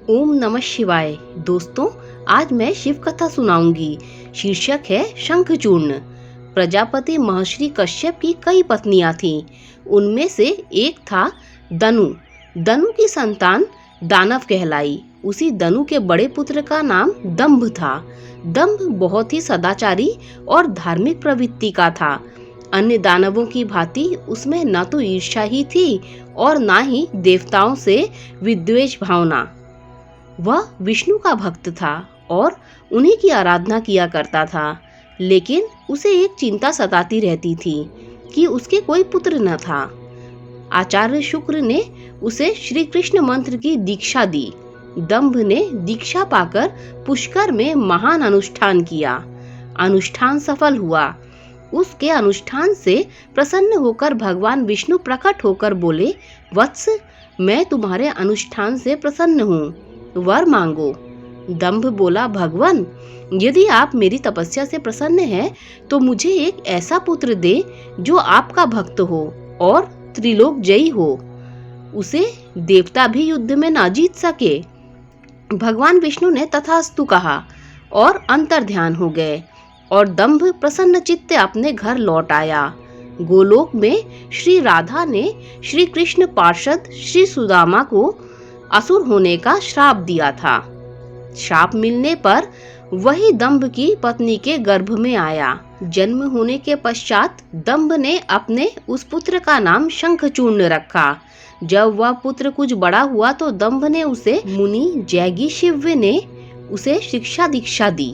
ओम नमः शिवाय। दोस्तों, आज मैं शिव कथा सुनाऊंगी। शीर्षक है शंखचूर्ण। प्रजापति महर्षि कश्यप की कई पत्नियां थीं। उनमें से एक था दनु। दनु की संतान दानव कहलाई। उसी दनु के बड़े पुत्र का नाम दंभ था। दंभ बहुत ही सदाचारी और धार्मिक प्रवृत्ति का था। अन्य दानवों की भांति उसमें न तो ईर्ष्या ही थी और न ही देवताओं से विद्वेष भावना। वह विष्णु का भक्त था और उन्हीं की आराधना किया करता था। लेकिन उसे एक चिंता सताती रहती थी कि उसके कोई पुत्र न था। आचार्य शुक्र ने उसे श्री कृष्ण मंत्र की दीक्षा दी। दंभ ने दीक्षा पाकर पुष्कर में महान अनुष्ठान किया। अनुष्ठान सफल हुआ। उसके अनुष्ठान से प्रसन्न होकर भगवान विष्णु प्रकट होकर बोले, वत्स, मैं तुम्हारे अनुष्ठान से प्रसन्न हूँ, वर मांगो। दंभ बोला, भगवान, यदि आप मेरी तपस्या से प्रसन्न हैं तो मुझे एक ऐसा पुत्र दे जो आपका भक्त हो और त्रिलोक जयी हो। उसे देवता भी युद्ध में ना जीत सके। भगवान विष्णु ने तथास्तु कहा और अंतर्ध्यान हो गए और दंभ प्रसन्न चित्ते अपने घर लौट आया। गोलोक में श्री राधा ने श्री कृष्ण पार्षद श्री सुदामा को असुर होने का श्राप दिया था। श्राप मिलने पर वही दंभ की पत्नी के गर्भ में आया। जन्म होने के पश्चात दंभ ने अपने उस पुत्र का नाम शंखचूर्ण रखा। जब वह पुत्र कुछ बड़ा हुआ तो दंभ ने उसे मुनि जैगी शिव्य ने उसे शिक्षा दीक्षा दी।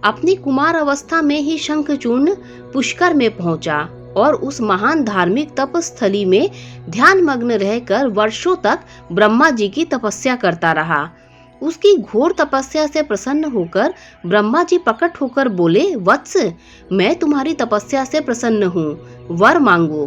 अपनी कुमार अवस्था में ही शंखचूर्ण पुष्कर में पहुंचा और उस महान धार्मिक तपस्थली में ध्यान मग्न रहकर वर्षों तक ब्रह्मा जी की तपस्या करता रहा। उसकी घोर तपस्या से प्रसन्न होकर ब्रह्मा जी प्रकट होकर बोले, वत्स, मैं तुम्हारी तपस्या से प्रसन्न हूँ, वर मांगो।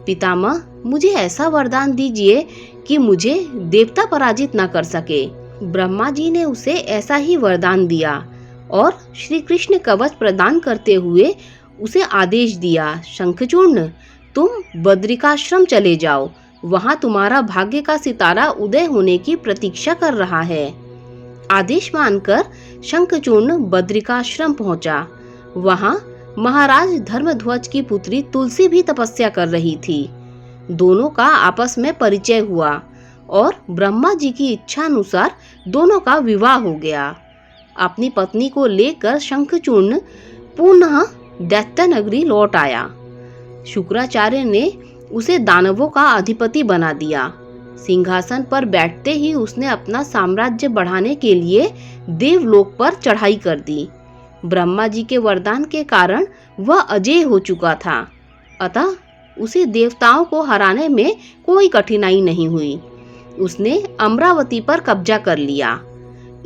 पितामह, मुझे ऐसा वरदान दीजिए कि मुझे देवता पराजित न कर सके। ब्रह्मा जी ने उसे ऐसा ही वरदान दिया और श्री कृष्ण कवच प्रदान करते हुए उसे आदेश दिया, शंखचूर्ण, तुम बद्रिकाश्रम चले जाओ। वहां तुम्हारा भाग्य का सितारा उदय होने की प्रतीक्षा कर रहा है। आदेश मानकर शंखचूर्ण बद्रिकाश्रम पहुंचा। वहां महाराज धर्मध्वज की पुत्री तुलसी भी तपस्या कर रही थी। दोनों का आपस में परिचय हुआ और ब्रह्मा जी की इच्छा अनुसार दोनों का विवाह हो गया। अपनी पत्नी को लेकर शंखचूर्ण पुनः दैत्य नगरी लौट आया। शुक्राचार्य ने उसे दानवों का अधिपति बना दिया। सिंहासन पर बैठते ही उसने अपना साम्राज्य बढ़ाने के लिए देवलोक पर चढ़ाई कर दी। ब्रह्मा जी के वरदान के कारण वह अजेय हो चुका था, अतः उसे देवताओं को हराने में कोई कठिनाई नहीं हुई। उसने अमरावती पर कब्जा कर लिया।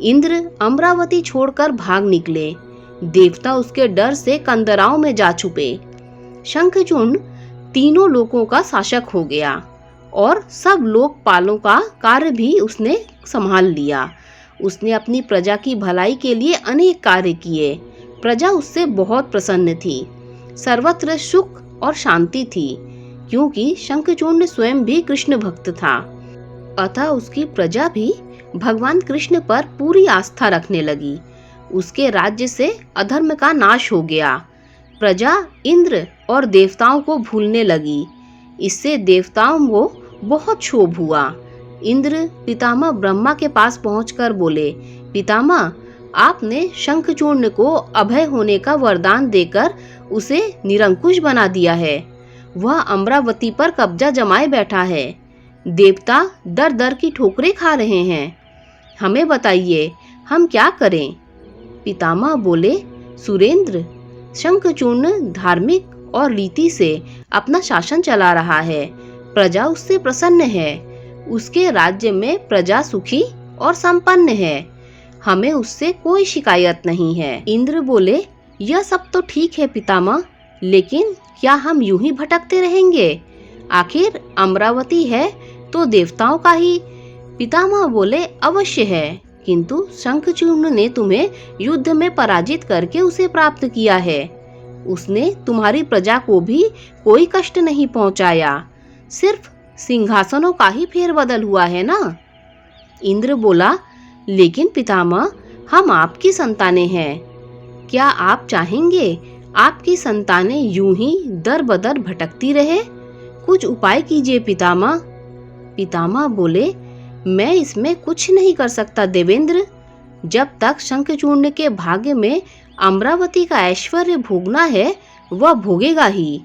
इंद्र अमरावती छोड़कर भाग निकले। देवता उसके डर से कंदराओं में जा छुपे। शंखचूर्ण तीनों लोकों का शासक हो गया और सब लोकपालों का कार्य भी उसने संभाल लिया। उसने अपनी प्रजा की भलाई के लिए अनेक कार्य किए। प्रजा उससे बहुत प्रसन्न थी। सर्वत्र सुख और शांति थी, क्योंकि शंखचूर्ण स्वयं भी कृष्ण भक्त था। अतः उसकी प्रजा भी भगवान कृष्ण पर पूरी आस्था रखने लगी। उसके राज्य से अधर्म का नाश हो गया। प्रजा इंद्र और देवताओं को भूलने लगी। इससे देवताओं को बहुत क्षोभ हुआ। इंद्र पितामह ब्रह्मा के पास पहुंचकर बोले, पितामह, आपने शंखचूर्ण को अभय होने का वरदान देकर उसे निरंकुश बना दिया है। वह अमरावती पर कब्जा जमाए बैठा है। देवता दर दर की ठोकरें खा रहे हैं। हमें बताइए, हम क्या करें? पितामह बोले, सुरेंद्र, शंखचूर्ण धार्मिक और रीति से अपना शासन चला रहा है। प्रजा उससे प्रसन्न है। उसके राज्य में प्रजा सुखी और संपन्न है। हमें उससे कोई शिकायत नहीं है। इंद्र बोले, यह सब तो ठीक है पितामह, लेकिन क्या हम यूं ही भटकते रहेंगे? आखिर अमरावती है तो देवताओं का ही। पितामह बोले, अवश्य है, किंतु शंखचूर्ण ने तुम्हें युद्ध में पराजित करके उसे प्राप्त किया है। उसने तुम्हारी प्रजा को भी कोई कष्ट नहीं पहुंचाया। सिर्फ सिंहासनों का ही फेरबदल हुआ है ना। इंद्र बोला, लेकिन पितामह, हम आपकी संतानें हैं। क्या आप चाहेंगे आपकी संतानें यूं ही दर बदर भटकती रहे? कुछ उपाय कीजिए पितामह। पितामह बोले, मैं इसमें कुछ नहीं कर सकता देवेंद्र। जब तक शंखचूर्ण के भाग्य में अमरावती का ऐश्वर्य भोगना है, वह भोगेगा ही।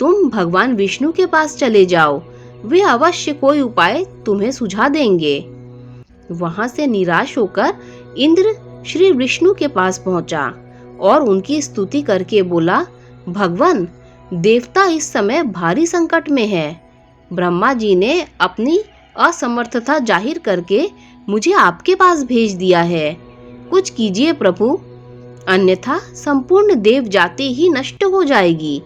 तुम भगवान विष्णु के पास चले जाओ, वे अवश्य कोई उपाय तुम्हें सुझा देंगे। वहां से निराश होकर इंद्र श्री विष्णु के पास पहुंचा और उनकी स्तुति करके बोला, भगवान, देवता इस समय भारी संकट में है। ब्रह्मा जी ने अपनी असमर्थता जाहिर करके मुझे आपके पास भेज दिया है। कुछ कीजिए प्रभु, अन्यथा संपूर्ण देव जाति ही नष्ट हो जाएगी।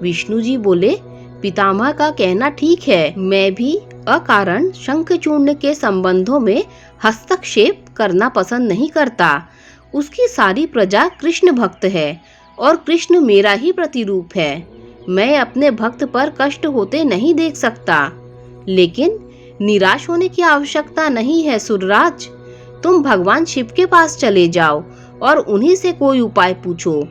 विष्णु जी बोले, पितामह का कहना ठीक है। मैं भी अकारण शंखचूर्ण के संबंधों में हस्तक्षेप करना पसंद नहीं करता। उसकी सारी प्रजा कृष्ण भक्त है और कृष्ण मेरा ही प्रतिरूप है। मैं अपने भक्त पर कष्ट होते नहीं देख सकता। लेकिन निराश होने की आवश्यकता नहीं है सुरराज। तुम भगवान शिव के पास चले जाओ और उन्हीं से कोई उपाय पूछो।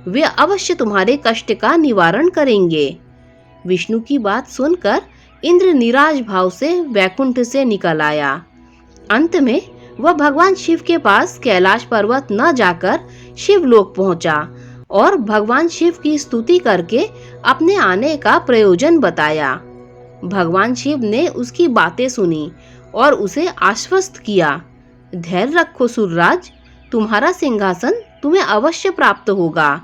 वे अवश्य तुम्हारे कष्ट का निवारण करेंगे। विष्णु की बात सुनकर इंद्र निराश भाव से वैकुंठ से निकल आया। अंत में वह भगवान शिव के पास कैलाश पर्वत न जाकर शिवलोक पहुंचा और भगवान शिव की स्तुति करके अपने आने का प्रयोजन बताया। भगवान शिव ने उसकी बातें सुनी और उसे आश्वस्त किया। धैर्य रखो सुरराज, तुम्हारा सिंहासन तुम्हें अवश्य प्राप्त होगा।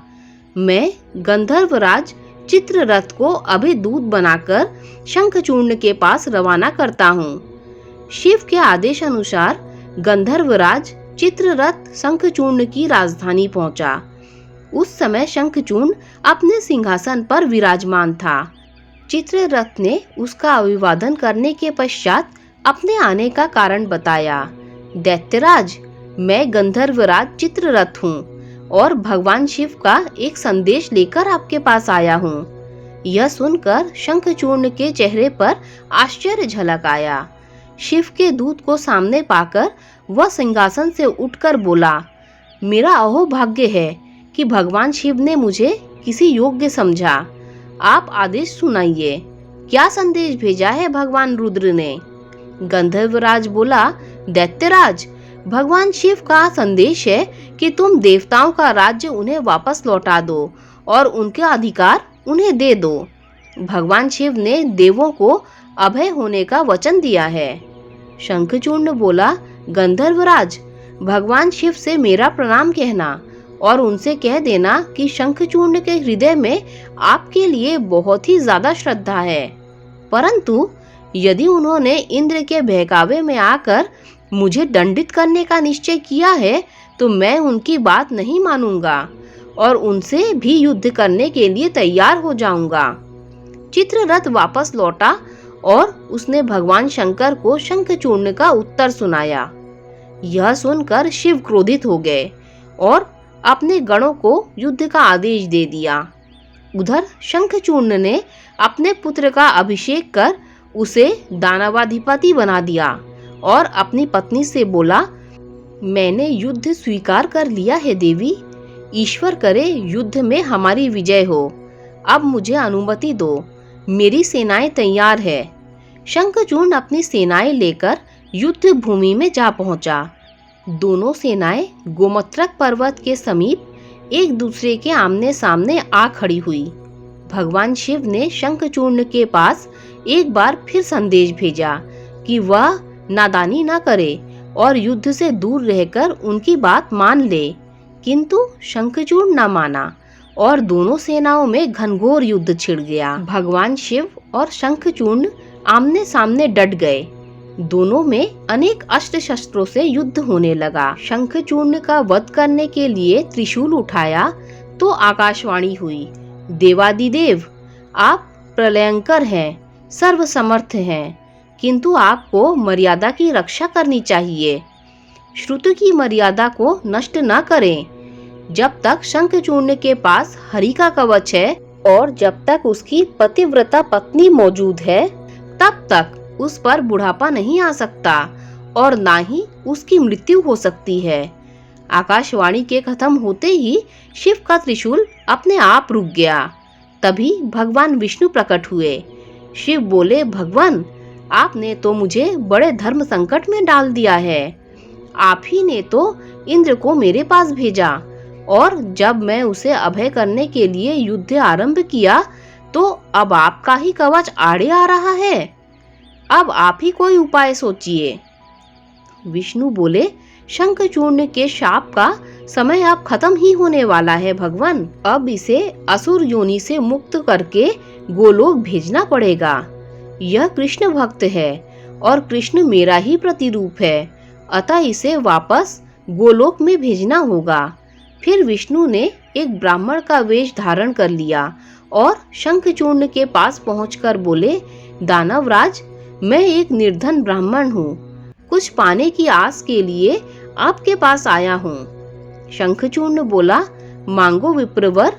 मैं गंधर्वराज चित्ररथ को अभी दूत बनाकर शंखचूर्ण के पास रवाना करता हूँ। शिव के आदेश अनुसार गंधर्वराज चित्ररथ शंखचूर्ण की राजधानी पहुंचा। उस समय शंखचूर्ण अपने सिंहासन पर विराजमान था। चित्ररथ ने उसका अभिवादन करने के पश्चात अपने आने का कारण बताया। दैत्यराज, मैं गंधर्वराज चित्ररथ हूँ और भगवान शिव का एक संदेश लेकर आपके पास आया हूँ। यह सुनकर शंखचूर्ण के चेहरे पर आश्चर्य झलक आया। शिव के दूत को सामने पाकर वह सिंहासन से उठकर बोला, मेरा अहोभाग्य है कि भगवान शिव ने मुझे किसी योग्य समझा। आप आदेश सुनाइए, क्या संदेश भेजा है भगवान रुद्र ने? गंधर्वराज बोला, दैत्यराज, भगवान शिव का संदेश है कि तुम देवताओं का राज्य उन्हें वापस लौटा दो और उनके अधिकार उन्हें दे दो। भगवान शिव ने देवों को अभय होने का वचन दिया है। शंखचूर्ण बोला, गंधर्वराज, भगवान शिव से मेरा प्रणाम कहना और उनसे कह देना कि शंखचूर्ण के हृदय में आपके लिए बहुत ही ज्यादा श्रद्धा है। परंतु यदि उन्होंने इंद्र के बहकावे में आकर मुझे दंडित करने का निश्चय किया है तो मैं उनकी बात नहीं मानूंगा और उनसे भी युद्ध करने के लिए तैयार हो जाऊंगा। चित्ररथ वापस लौटा और उसने भगवान शंकर को शंखचूर्ण का उत्तर सुनाया। यह सुनकर शिव क्रोधित हो गए और अपने गणों को युद्ध का आदेश दे दिया। उधर शंखचूर्ण ने अपने पुत्र का अभिषेक कर उसे दानवाधिपति बना दिया और अपनी पत्नी से बोला, मैंने युद्ध स्वीकार कर लिया है देवी। ईश्वर करे युद्ध में हमारी विजय हो। अब मुझे अनुमति दो, मेरी सेनाएं तैयार है। शंखचूर्ण अपनी सेनाएं लेकर युद्ध भूमि में जा पहुंचा। दोनों सेनाएं गोमत्रक पर्वत के समीप एक दूसरे के आमने सामने आ खड़ी हुई। भगवान शिव ने शंखचूर्ण के पास एक बार फिर संदेश भेजा कि वह नादानी न करे और युद्ध से दूर रहकर उनकी बात मान ले, किंतु शंखचूर्ण न माना और दोनों सेनाओं में घनघोर युद्ध छिड़ गया। भगवान शिव और शंखचूर्ण आमने सामने डट गए। दोनों में अनेक अस्त्र शस्त्रों से युद्ध होने लगा। शंखचूर्ण का वध करने के लिए त्रिशूल उठाया तो आकाशवाणी हुई, देवादिदेव, आप प्रलयंकर हैं, सर्वसमर्थ हैं, किंतु आपको मर्यादा की रक्षा करनी चाहिए। श्रुति की मर्यादा को नष्ट न करें। जब तक शंखचूर्ण के पास हरि का कवच है और जब तक उसकी पतिव्रता पत्नी मौजूद है, तब तक उस पर बुढ़ापा नहीं आ सकता और ना ही उसकी मृत्यु हो सकती है। आकाशवाणी के खत्म होते ही शिव का त्रिशूल अपने आप रुक गया। तभी भगवान विष्णु प्रकट हुए। शिव बोले, भगवान, आपने तो मुझे बड़े धर्म संकट में डाल दिया है। आप ही ने तो इंद्र को मेरे पास भेजा और जब मैं उसे अभय करने के लिए युद्ध आरंभ किया तो अब आपका ही कवच आड़े आ रहा है। अब आप ही कोई उपाय सोचिए। विष्णु बोले, शंखचूर्ण के शाप का समय अब खत्म ही होने वाला है भगवान। अब इसे असुर योनि से मुक्त करके गोलोक भेजना पड़ेगा। यह कृष्ण भक्त है और कृष्ण मेरा ही प्रतिरूप है, अतः इसे वापस गोलोक में भेजना होगा। फिर विष्णु ने एक ब्राह्मण का वेश धारण कर लिया और शंखचूर्ण के पास पहुंचकर बोले, दानवराज, मैं एक निर्धन ब्राह्मण हूँ। कुछ पाने की आस के लिए आपके पास आया हूँ। शंखचूर्ण बोला, मांगो विप्रवर,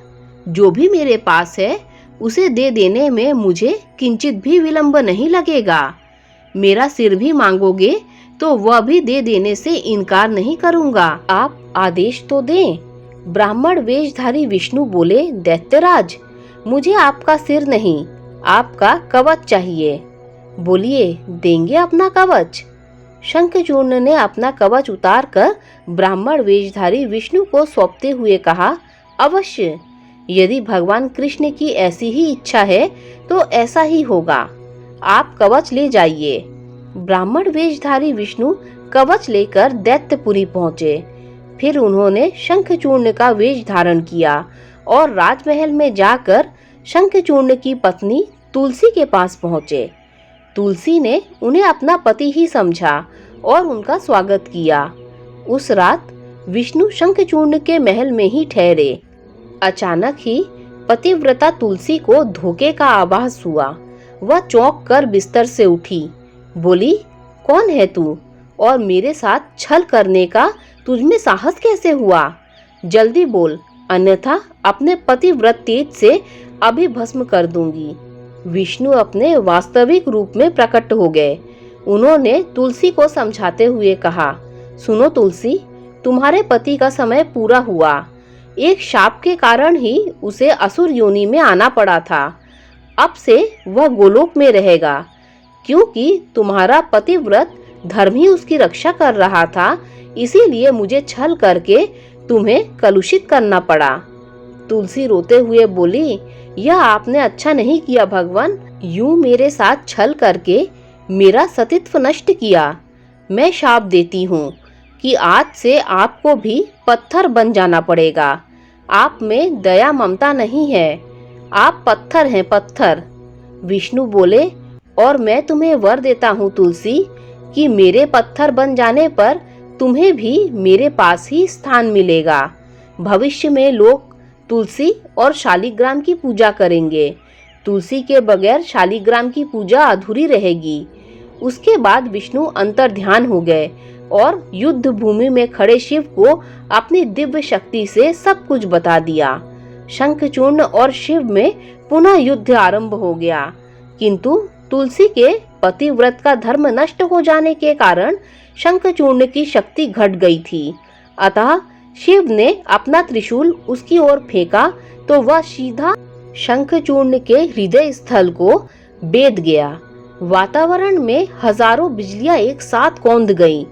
जो भी मेरे पास है उसे दे देने में मुझे किंचित भी विलंब नहीं लगेगा। मेरा सिर भी मांगोगे तो वह भी दे देने से इनकार नहीं करूंगा। आप आदेश तो दें। ब्राह्मण वेशधारी विष्णु बोले, दैत्यराज, मुझे आपका सिर नहीं, आपका कवच चाहिए। बोलिए, देंगे अपना कवच? शंखचूर्ण ने अपना कवच उतारकर ब्राह्मण वेशधारी विष्णु को सौंपते हुए कहा, अवश्य, यदि भगवान कृष्ण की ऐसी ही इच्छा है तो ऐसा ही होगा। आप कवच ले जाइए। ब्राह्मण वेशधारी विष्णु कवच लेकर दैत्यपुरी पहुंचे। फिर उन्होंने शंखचूर्ण का वेश धारण किया और राजमहल में जाकर शंखचूर्ण की पत्नी तुलसी के पास पहुंचे। तुलसी ने उन्हें अपना पति ही समझा और उनका स्वागत किया। उस रात विष्णु शंखचूर्ण के महल में ही ठहरे। अचानक ही पतिव्रता तुलसी को धोखे का आभास हुआ। वह चौंक कर बिस्तर से उठी। बोली, कौन है तू और मेरे साथ छल करने का तुझमें साहस कैसे हुआ? जल्दी बोल, अन्यथा अपने पतिव्रत तेज से अभी भस्म कर दूंगी। विष्णु अपने वास्तविक रूप में प्रकट हो गए। उन्होंने तुलसी को समझाते हुए कहा, सुनो तुलसी, तुम्हारे पति का समय पूरा हुआ। एक शाप के कारण ही उसे असुर योनि में आना पड़ा था। अब से वह गोलोक में रहेगा, क्योंकि तुम्हारा पतिव्रत धर्म ही उसकी रक्षा कर रहा था, इसीलिए मुझे छल करके तुम्हें कलुषित करना पड़ा। तुलसी रोते हुए बोली, यह आपने अच्छा नहीं किया भगवान, यूं मेरे साथ छल करके मेरा सतीत्व नष्ट किया। मैं शाप देती हूँ कि आज से आपको भी पत्थर बन जाना पड़ेगा। आप में दया ममता नहीं है, आप पत्थर हैं, पत्थर। विष्णु बोले, और मैं तुम्हें वर देता हूँ तुलसी कि मेरे पत्थर बन जाने पर तुम्हें भी मेरे पास ही स्थान मिलेगा। भविष्य में लोग तुलसी और शालिग्राम की पूजा करेंगे। तुलसी के बगैर शालिग्राम की पूजा अधूरी रहेगी। उसके बाद विष्णु अंतर्ध्यान हो गए और युद्ध भूमि में खड़े शिव को अपनी दिव्य शक्ति से सब कुछ बता दिया। शंखचूर्ण और शिव में पुनः युद्ध आरंभ हो गया, किंतु तुलसी के पतिव्रत का धर्म नष्ट हो जाने के कारण शंखचूर्ण की शक्ति घट गई थी। अतः शिव ने अपना त्रिशूल उसकी ओर फेंका तो वह सीधा शंखचूर्ण के हृदय स्थल को बेध गया। वातावरण में हजारों बिजलियां एक साथ कौंध गईं।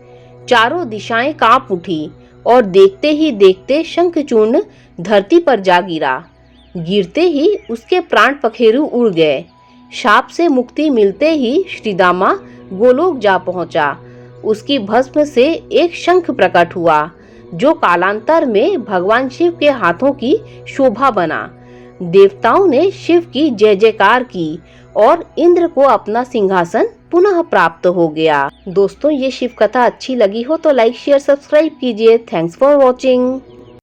चारों दिशाएं कांप उठी और देखते ही देखते शंखचूर्ण धरती पर जा गिरा। गिरते ही उसके प्राण पखेरु उड़ गए। शाप से मुक्ति मिलते ही श्रीदामा गोलोक जा पहुंचा। उसकी भस्म से एक शंख प्रकट हुआ, जो कालांतर में भगवान शिव के हाथों की शोभा बना। देवताओं ने शिव की जय जयकार की और इंद्र को अपना सिंहासन पुनः प्राप्त हो गया। दोस्तों, ये शिव कथा अच्छी लगी हो तो लाइक शेयर सब्सक्राइब कीजिए। Thanks for watching.